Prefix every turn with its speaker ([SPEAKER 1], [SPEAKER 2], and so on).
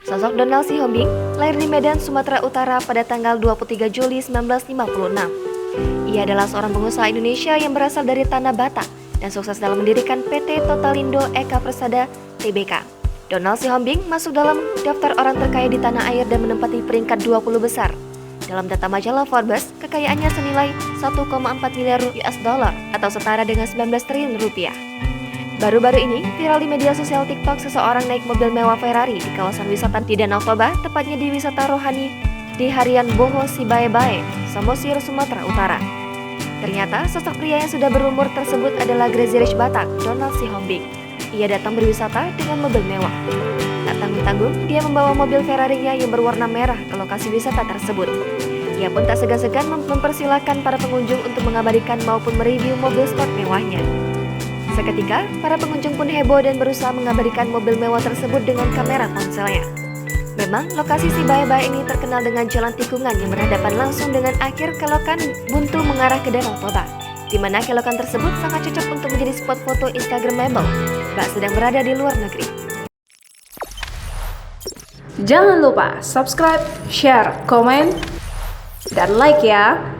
[SPEAKER 1] Sosok Donald Sihombing lahir di Medan, Sumatera Utara pada tanggal 23 Juli 1956. Ia adalah seorang pengusaha Indonesia yang berasal dari Tanah Batak dan sukses dalam mendirikan PT Totalindo Eka Persada Tbk. Donald Sihombing masuk dalam daftar orang terkaya di tanah air dan menempati peringkat 20 besar. Dalam data majalah Forbes, kekayaannya senilai 1,4 miliar US dollar atau setara dengan 19 triliun rupiah. Baru-baru ini, viral di media sosial TikTok seseorang naik mobil mewah Ferrari di kawasan wisata di Danau Toba, tepatnya di wisata rohani di harian Boho Sibae-Bae, Samosir, Sumatera Utara. Ternyata, sosok pria yang sudah berumur tersebut adalah Grazierish Batak, Donald Sihombing. Ia datang berwisata dengan mobil mewah. Tak tanggung-tanggung, dia membawa mobil Ferrari-nya yang berwarna merah ke lokasi wisata tersebut. Ia pun tak segan-segan mempersilahkan para pengunjung untuk mengabadikan maupun mereview mobil sport mewahnya. Seketika, para pengunjung pun heboh dan berusaha mengabadikan mobil mewah tersebut dengan kamera ponselnya. Memang, lokasi Sibae-Bae ini terkenal dengan jalan tikungan yang berhadapan langsung dengan akhir kelokan buntu mengarah ke Danau Toba, di mana kelokan tersebut sangat cocok untuk menjadi spot foto Instagramable saat sedang berada di luar negeri.
[SPEAKER 2] Jangan lupa subscribe, share, komen, dan like ya!